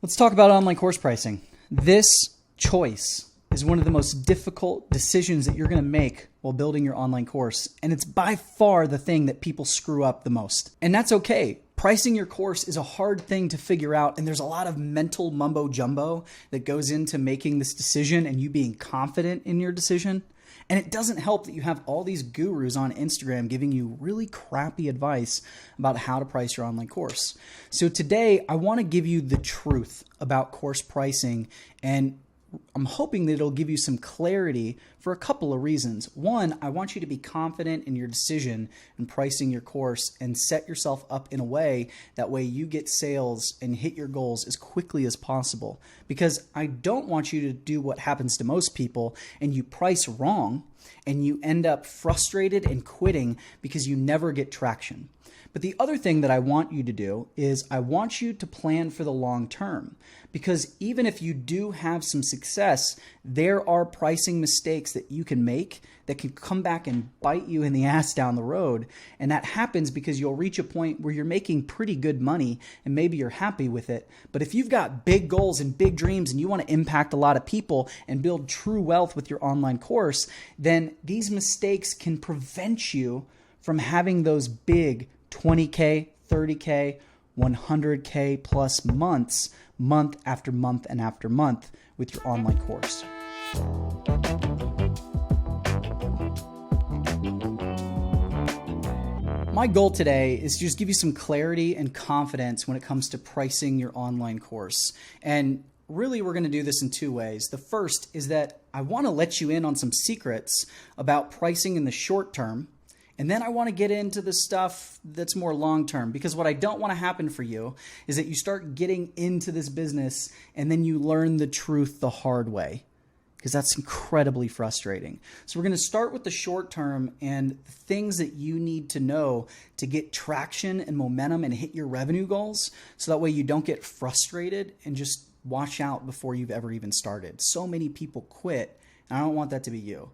Let's talk about online course pricing. This choice is one of the most difficult decisions that you're going to make while building your online course. And it's by far the thing that people screw up the most. And that's okay. Pricing your course is a hard thing to figure out, and there's a lot of mental mumbo jumbo that goes into making this decision and you being confident in your decision. And it doesn't help that you have all these gurus on Instagram giving you really crappy advice about how to price your online course. So today, I want to give you the truth about course pricing, and I'm hoping that it'll give you some clarity for a couple of reasons. One, I want you to be confident in your decision in pricing your course and set yourself up in a way that way you get sales and hit your goals as quickly as possible. Because I don't want you to do what happens to most people and you price wrong and you end up frustrated and quitting because you never get traction. But the other thing that I want you to do is I want you to plan for the long term, because even if you do have some success, there are pricing mistakes that you can make that can come back and bite you in the ass down the road. And that happens because you'll reach a point where you're making pretty good money and maybe you're happy with it. But if you've got big goals and big dreams and you want to impact a lot of people and build true wealth with your online course, then these mistakes can prevent you from having those big 20K, 30K, 100K plus months, month after month and after month with your online course. My goal today is to just give you some clarity and confidence when it comes to pricing your online course. And really, we're going to do this in two ways. The first is that I want to let you in on some secrets about pricing in the short term. And then I want to get into the stuff that's more long-term, because what I don't want to happen for you is that you start getting into this business and then you learn the truth the hard way, because that's incredibly frustrating. So we're going to start with the short term and the things that you need to know to get traction and momentum and hit your revenue goals, so that way you don't get frustrated and just wash out before you've ever even started. So many people quit, and I don't want that to be you.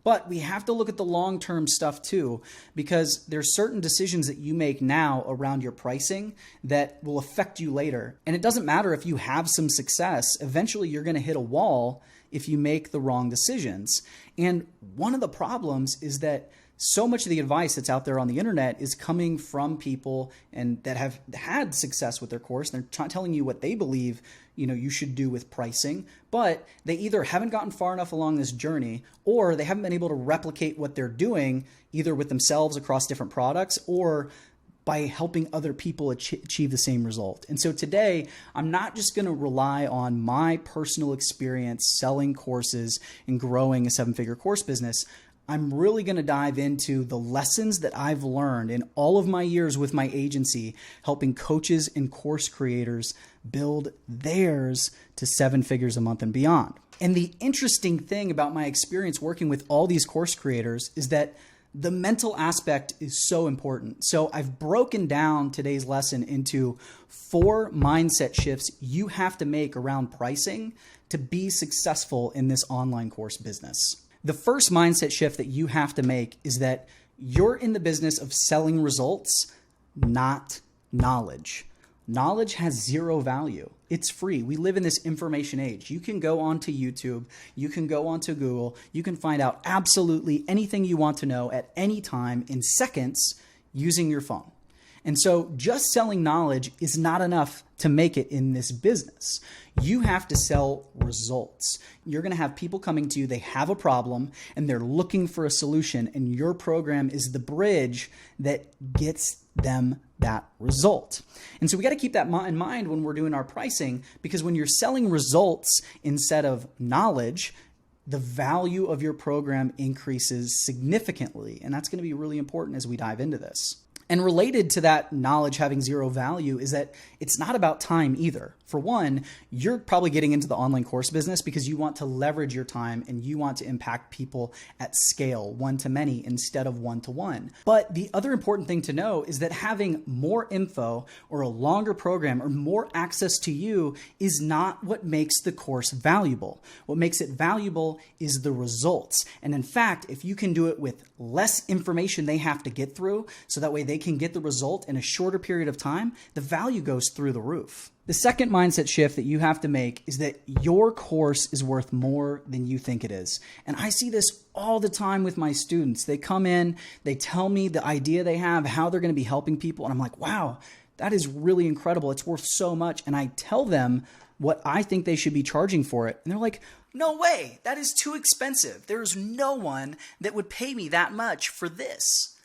But we have to look at the long-term stuff too, because there's certain decisions that you make now around your pricing that will affect you later. And it doesn't matter if you have some success. Eventually, you're going to hit a wall if you make the wrong decisions. And one of the problems is that so much of the advice that's out there on the internet is coming from people and that have had success with their course. They're telling you what they believe you should do with pricing, but they either haven't gotten far enough along this journey, or they haven't been able to replicate what they're doing either with themselves across different products or by helping other people achieve the same result. And so today, I'm not just going to rely on my personal experience selling courses and growing a seven-figure course business. I'm really going to dive into the lessons that I've learned in all of my years with my agency, helping coaches and course creators build theirs to 7 figures a month and beyond. And the interesting thing about my experience working with all these course creators is that the mental aspect is so important. So I've broken down today's lesson into 4 mindset shifts you have to make around pricing to be successful in this online course business. The first mindset shift that you have to make is that you're in the business of selling results, not knowledge. Knowledge has zero value. It's free. We live in this information age. You can go onto YouTube, you can go onto Google, you can find out absolutely anything you want to know at any time in seconds using your phone. And so just selling knowledge is not enough to make it in this business. You have to sell results. You're going to have people coming to you, they have a problem and they're looking for a solution, and your program is the bridge that gets them that result. And so we got to keep that in mind when we're doing our pricing, because when you're selling results instead of knowledge, the value of your program increases significantly. And that's going to be really important as we dive into this. And related to that knowledge having zero value is that it's not about time either. For one, you're probably getting into the online course business because you want to leverage your time and you want to impact people at scale, one-to-many instead of one-to-one. But the other important thing to know is that having more info or a longer program or more access to you is not what makes the course valuable. What makes it valuable is the results. And in fact, if you can do it with less information they have to get through, so that way they can get the result in a shorter period of time, the value goes through the roof. The second mindset shift that you have to make is that your course is worth more than you think it is. And I see this all the time with my students. They come in, they tell me the idea they have, how they're going to be helping people. And I'm like, wow, that is really incredible. It's worth so much. And I tell them what I think they should be charging for it. And they're like, no way, that is too expensive. There's no one that would pay me that much for this.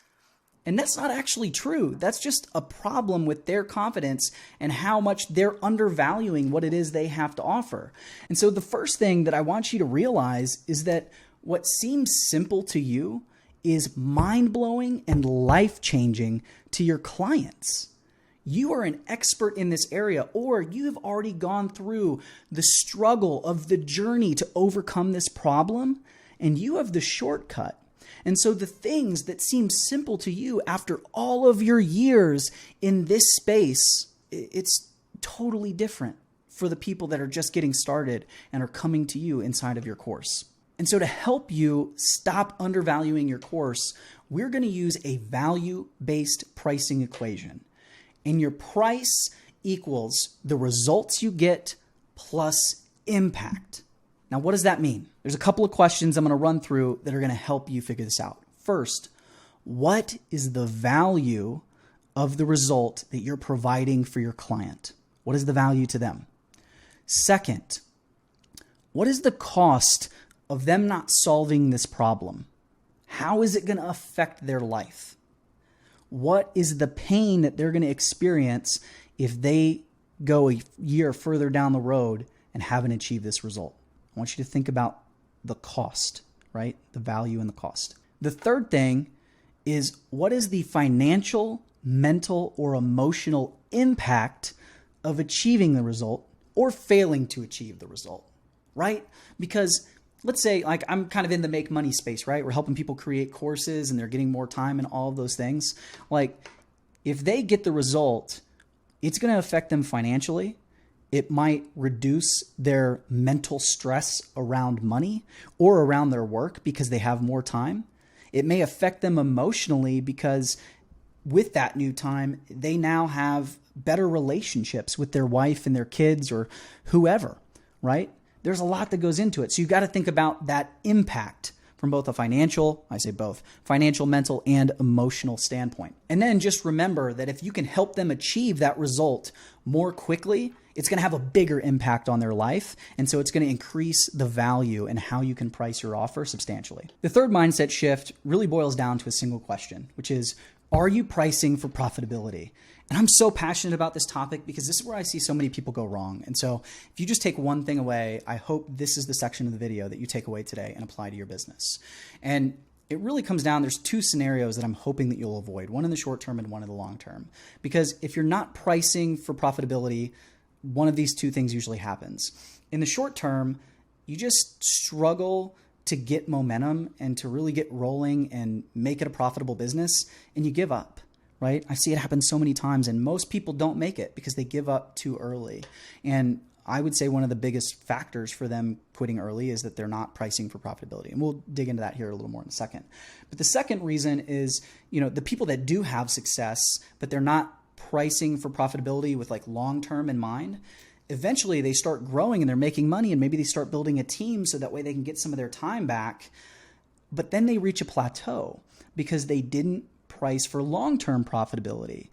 And that's not actually true. That's just a problem with their confidence and how much they're undervaluing what it is they have to offer. And so the first thing that I want you to realize is that what seems simple to you is mind-blowing and life-changing to your clients. You are an expert in this area, or you've already gone through the struggle of the journey to overcome this problem, and you have the shortcut. And so the things that seem simple to you after all of your years in this space, it's totally different for the people that are just getting started and are coming to you inside of your course. And so to help you stop undervaluing your course, we're going to use a value-based pricing equation. And your price equals the results you get plus impact. Now, what does that mean? There's a couple of questions I'm going to run through that are going to help you figure this out. First, what is the value of the result that you're providing for your client? What is the value to them? Second, what is the cost of them not solving this problem? How is it going to affect their life? What is the pain that they're going to experience if they go a year further down the road and haven't achieved this result? I want you to think about the cost, right? The value and the cost. The third thing is, what is the financial, mental, or emotional impact of achieving the result or failing to achieve the result, right? Because let's say, like, I'm kind of in the make money space, right? We're helping people create courses and they're getting more time and all of those things. Like, if they get the result, it's going to affect them financially. It might reduce their mental stress around money or around their work because they have more time. It may affect them emotionally because with that new time, they now have better relationships with their wife and their kids or whoever, right? There's a lot that goes into it. So you've got to think about that impact from both a financial, I say both, financial, mental, and emotional standpoint. And then just remember that if you can help them achieve that result more quickly, it's going to have a bigger impact on their life. And so it's going to increase the value and how you can price your offer substantially. The third mindset shift really boils down to a single question, which is, are you pricing for profitability? And I'm so passionate about this topic because this is where I see so many people go wrong. And so if you just take one thing away, I hope this is the section of the video that you take away today and apply to your business. And it really comes down, there's two scenarios that I'm hoping that you'll avoid, one in the short term and one in the long term. Because if you're not pricing for profitability, one of these two things usually happens. In the short term, you just struggle to get momentum and to really get rolling and make it a profitable business, and you give up, right? I see it happen so many times, and most people don't make it because they give up too early. And I would say one of the biggest factors for them quitting early is that they're not pricing for profitability. And we'll dig into that here a little more in a second. But the second reason is, the people that do have success, but they're not pricing for profitability with like long-term in mind, eventually they start growing and they're making money, and maybe they start building a team so that way they can get some of their time back. But then they reach a plateau because they didn't price for long-term profitability.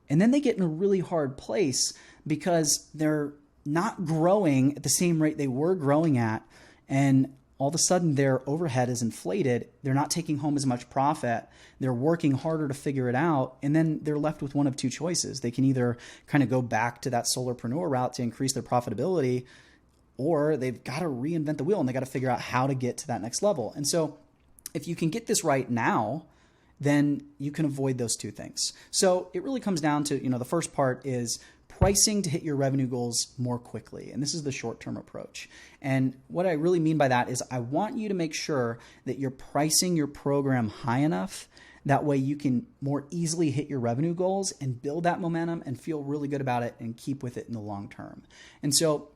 And then they get in a really hard place because they're not growing at the same rate they were growing at. And all of a sudden their overhead is inflated. They're not taking home as much profit. They're working harder to figure it out. And then they're left with one of two choices. They can either kind of go back to that solopreneur route to increase their profitability, or they've got to reinvent the wheel and they got to figure out how to get to that next level. And so if you can get this right now, then you can avoid those two things. So it really comes down to, the first part is pricing to hit your revenue goals more quickly. And this is the short-term approach. And what I really mean by that is I want you to make sure that you're pricing your program high enough. That way you can more easily hit your revenue goals and build that momentum and feel really good about it and keep with it in the long term. And so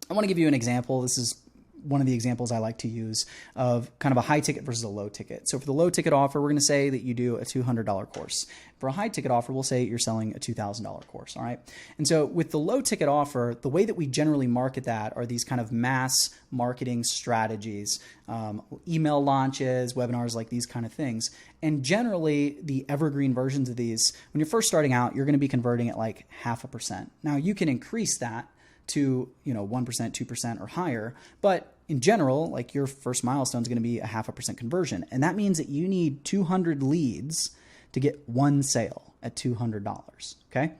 I want to give you an example. This is one of the examples I like to use of kind of a high ticket versus a low ticket. So for the low ticket offer, we're going to say that you do a $200 course. For a high ticket offer, we'll say you're selling a $2,000 course. All right. And so with the low ticket offer, the way that we generally market that are these kind of mass marketing strategies, email launches, webinars, like these kind of things. And generally the evergreen versions of these, when you're first starting out, you're going to be converting at like 0.5%. Now you can increase that to, 1%, 2% or higher, but in general, like your first milestone is going to be a 0.5% conversion. And that means that you need 200 leads to get one sale at $200. Okay.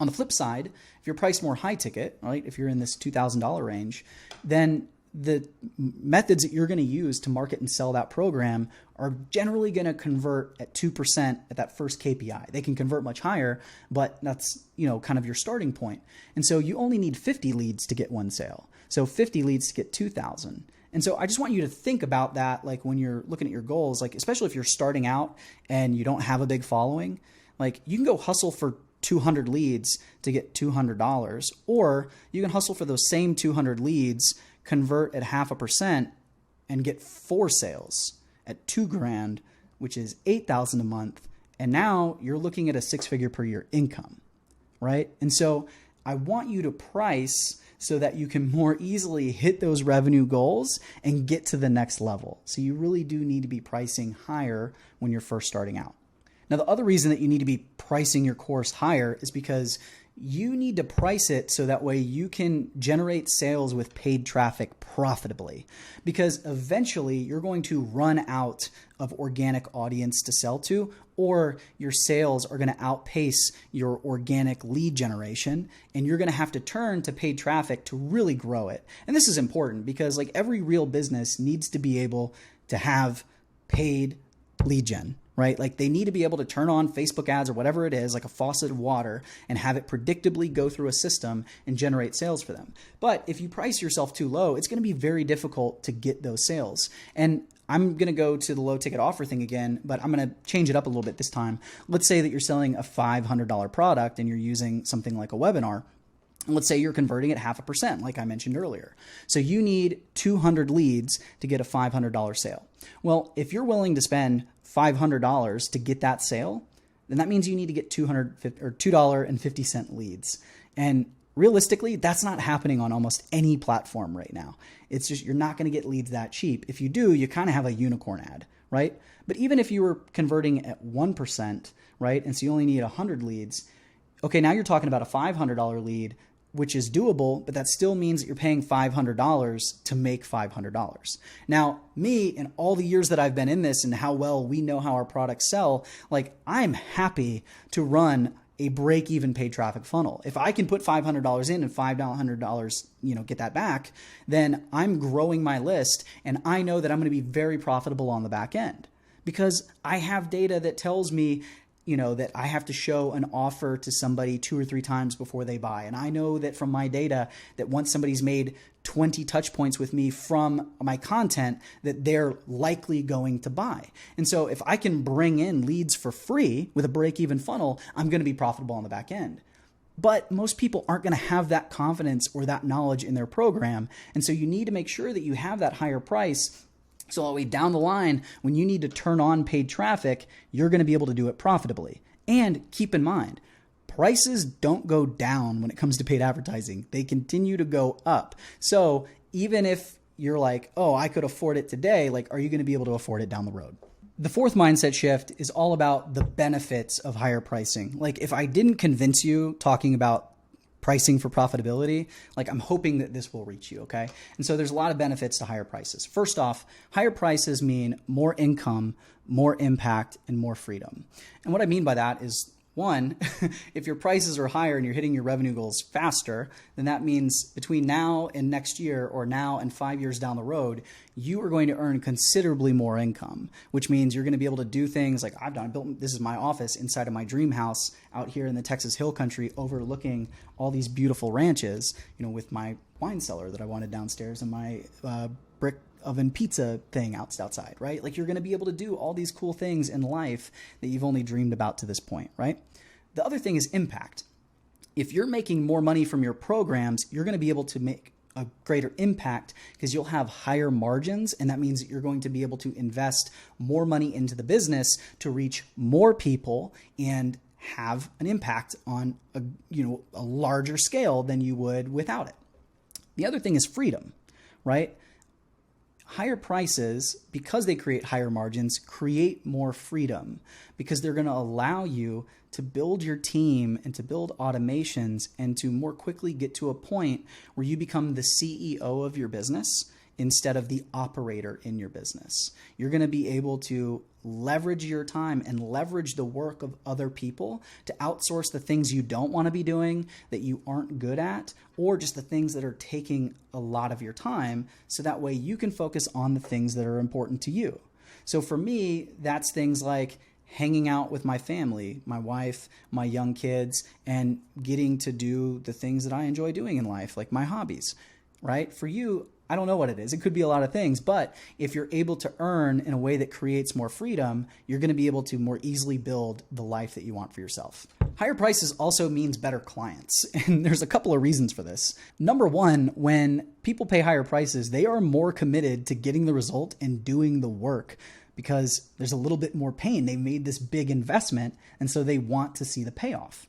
On the flip side, if you're priced more high ticket, right, if you're in this $2,000 range, then the methods that you're going to use to market and sell that program are generally going to convert at 2% at that first KPI. They can convert much higher, but that's, kind of your starting point. And so you only need 50 leads to get one sale. So 50 leads to get 2,000. And so I just want you to think about that, like when you're looking at your goals, like especially if you're starting out and you don't have a big following, like you can go hustle for 200 leads to get $200, or you can hustle for those same 200 leads, convert at 0.5% and get 4 sales at $2,000, which is $8,000 a month. And now you're looking at a 6-figure per year income, right? And so I want you to price so that you can more easily hit those revenue goals and get to the next level. So you really do need to be pricing higher when you're first starting out. Now, the other reason that you need to be pricing your course higher is because you need to price it so that way you can generate sales with paid traffic profitably, because eventually you're going to run out of organic audience to sell to, or your sales are going to outpace your organic lead generation, and you're going to have to turn to paid traffic to really grow it. And this is important because like every real business needs to be able to have paid lead gen, right? Like they need to be able to turn on Facebook ads or whatever it is, like a faucet of water, and have it predictably go through a system and generate sales for them. But if you price yourself too low, it's going to be very difficult to get those sales. And I'm going to go to the low ticket offer thing again, but I'm going to change it up a little bit this time. Let's say that you're selling a $500 product and you're using something like a webinar. And let's say you're converting at 0.5%, like I mentioned earlier. So you need 200 leads to get a $500 sale. Well, if you're willing to spend $500 to get that sale, then that means you need to get $2.50 leads. And realistically, that's not happening on almost any platform right now. It's just, you're not going to get leads that cheap. If you do, you kind of have a unicorn ad, right? But even if you were converting at 1%, right? And so you only need 100 leads. Okay, now you're talking about a $500 lead, which is doable, but that still means that you're paying $500 to make $500. Now, me, in all the years that I've been in this and how well we know how our products sell, like I'm happy to run a break-even paid traffic funnel. If I can put $500 in and $500, get that back, then I'm growing my list and I know that I'm going to be very profitable on the back end because I have data that tells me that I have to show an offer to somebody 2 or 3 times before they buy. And I know that from my data that once somebody's made 20 touch points with me from my content, that they're likely going to buy. And so if I can bring in leads for free with a break-even funnel, I'm going to be profitable on the back end. But most people aren't going to have that confidence or that knowledge in their program. And so you need to make sure that you have that higher price, so that way down the line, when you need to turn on paid traffic, you're going to be able to do it profitably. And keep in mind, prices don't go down when it comes to paid advertising. They continue to go up. So even if you're like, oh, I could afford it today, like, are you going to be able to afford it down the road? The fourth mindset shift is all about the benefits of higher pricing. Like if I didn't convince you talking about pricing for profitability, like I'm hoping that this will reach you, okay? And so there's a lot of benefits to higher prices. First off, higher prices mean more income, more impact, and more freedom. And what I mean by that is, one, if your prices are higher and you're hitting your revenue goals faster, then that means between now and next year or now and 5 years down the road, you are going to earn considerably more income, which means you're going to be able to do things like I've done. This is my office inside of my dream house out here in the Texas Hill Country overlooking all these beautiful ranches, with my wine cellar that I wanted downstairs and my brick oven pizza thing outside, right? Like you're going to be able to do all these cool things in life that you've only dreamed about to this point, right? The other thing is impact. If you're making more money from your programs, you're going to be able to make a greater impact because you'll have higher margins, and that means that you're going to be able to invest more money into the business to reach more people and have an impact on a larger scale than you would without it. The other thing is freedom, right? Higher prices, because they create higher margins, create more freedom because they're going to allow you to build your team and to build automations and to more quickly get to a point where you become the CEO of your business instead of the operator in your business. You're going to be able to leverage your time and leverage the work of other people to outsource the things you don't want to be doing, that you aren't good at, or just the things that are taking a lot of your time, so that way you can focus on the things that are important to you. So for me, that's things like hanging out with my family, my wife, my young kids, and getting to do the things that I enjoy doing in life, like my hobbies, right? For you, I don't know what it is. It could be a lot of things, but if you're able to earn in a way that creates more freedom, you're going to be able to more easily build the life that you want for yourself. Higher prices also means better clients, and there's a couple of reasons for this. Number one, when people pay higher prices, they are more committed to getting the result and doing the work because there's a little bit more pain. They made this big investment, and so they want to see the payoff.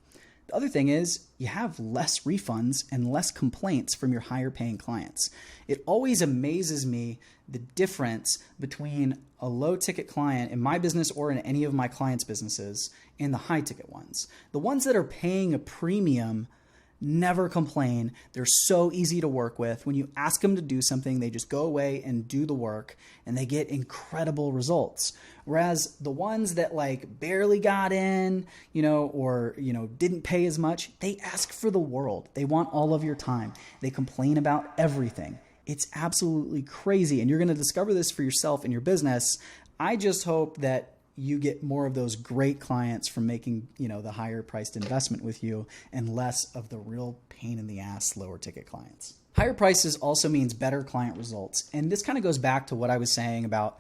The other thing is you have less refunds and less complaints from your higher paying clients. It always amazes me the difference between a low ticket client in my business or in any of my clients' businesses and the high ticket ones. The ones that are paying a premium never complain. They're so easy to work with. When you ask them to do something, they just go away and do the work and they get incredible results. Whereas the ones that like barely got in, or didn't pay as much, they ask for the world. They want all of your time. They complain about everything. It's absolutely crazy. And you're going to discover this for yourself in your business. I just hope that you get more of those great clients from making, the higher priced investment with you and less of the real pain in the ass, lower ticket clients. Higher prices also means better client results. And this kind of goes back to what I was saying about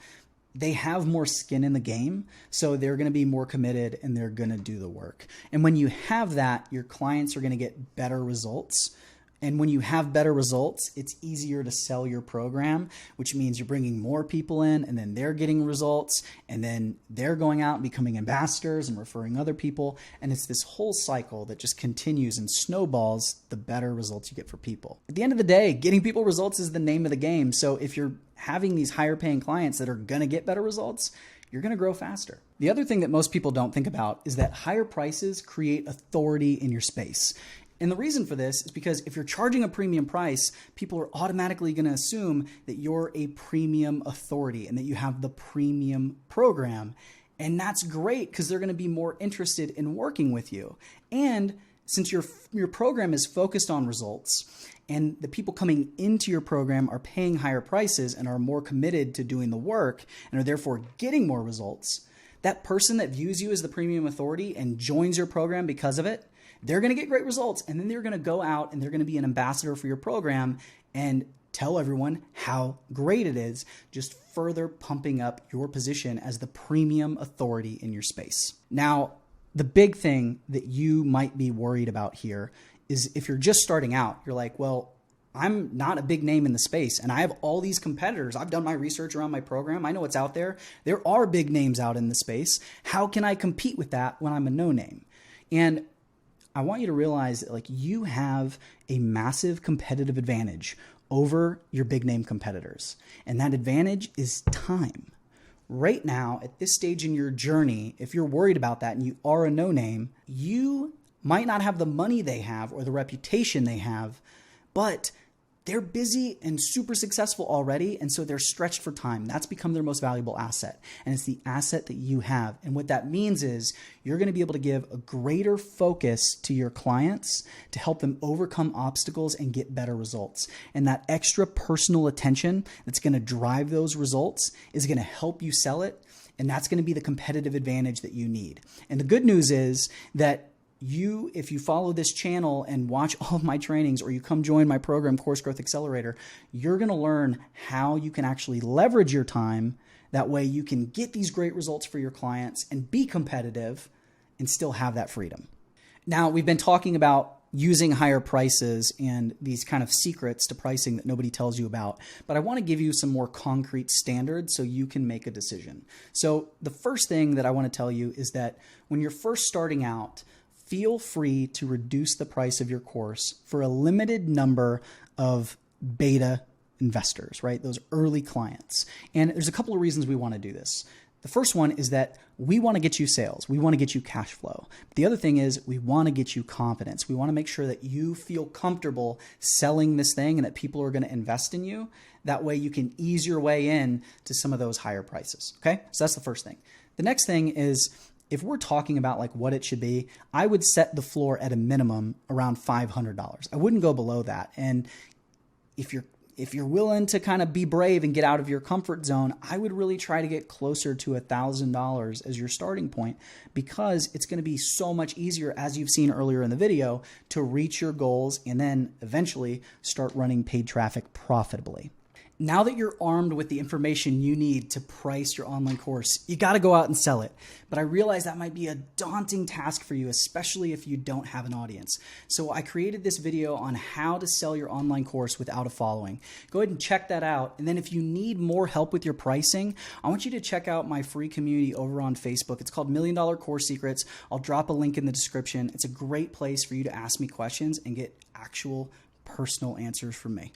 they have more skin in the game, so they're going to be more committed and they're going to do the work. And when you have that, your clients are going to get better results. And when you have better results, it's easier to sell your program, which means you're bringing more people in and then they're getting results and then they're going out and becoming ambassadors and referring other people. And it's this whole cycle that just continues and snowballs the better results you get for people. At the end of the day, getting people results is the name of the game. So if you're having these higher paying clients that are going to get better results, you're going to grow faster. The other thing that most people don't think about is that higher prices create authority in your space. And the reason for this is because if you're charging a premium price, people are automatically going to assume that you're a premium authority and that you have the premium program. And that's great because they're going to be more interested in working with you. And since your program is focused on results and the people coming into your program are paying higher prices and are more committed to doing the work and are therefore getting more results, that person that views you as the premium authority and joins your program because of it, they're going to get great results, and then they're going to go out and they're going to be an ambassador for your program and tell everyone how great it is, just further pumping up your position as the premium authority in your space. Now, the big thing that you might be worried about here is if you're just starting out, you're like, well, I'm not a big name in the space and I have all these competitors. I've done my research around my program. I know what's out there. There are big names out in the space. How can I compete with that when I'm a no name? And I want you to realize that you have a massive competitive advantage over your big name competitors. And that advantage is time. Right now, at this stage in your journey, if you're worried about that and you are a no name, you might not have the money they have or the reputation they have, but they're busy and super successful already, and so they're stretched for time. That's become their most valuable asset, and it's the asset that you have. And what that means is you're going to be able to give a greater focus to your clients to help them overcome obstacles and get better results. And that extra personal attention that's going to drive those results is going to help you sell it, and that's going to be the competitive advantage that you need. And the good news is that if you follow this channel and watch all of my trainings, or you come join my program, Course Growth Accelerator, you're going to learn how you can actually leverage your time. That way you can get these great results for your clients and be competitive and still have that freedom. Now, we've been talking about using higher prices and these kind of secrets to pricing that nobody tells you about, but I want to give you some more concrete standards so you can make a decision. So the first thing that I want to tell you is that when you're first starting out, feel free to reduce the price of your course for a limited number of beta investors, right? Those early clients. And there's a couple of reasons we want to do this. The first one is that we want to get you sales. We want to get you cash flow. The other thing is we want to get you confidence. We want to make sure that you feel comfortable selling this thing and that people are going to invest in you. That way you can ease your way in to some of those higher prices. Okay. So that's the first thing. The next thing is, if we're talking about like what it should be, I would set the floor at a minimum around $500. I wouldn't go below that. And if you're willing to kind of be brave and get out of your comfort zone, I would really try to get closer to $1,000 as your starting point, because it's going to be so much easier, as you've seen earlier in the video, to reach your goals and then eventually start running paid traffic profitably. Now that you're armed with the information you need to price your online course, you got to go out and sell it. But I realize that might be a daunting task for you, especially if you don't have an audience. So I created this video on how to sell your online course without a following. Go ahead and check that out. And then if you need more help with your pricing, I want you to check out my free community over on Facebook. It's called $1 Million Course Secrets. I'll drop a link in the description. It's a great place for you to ask me questions and get actual personal answers from me.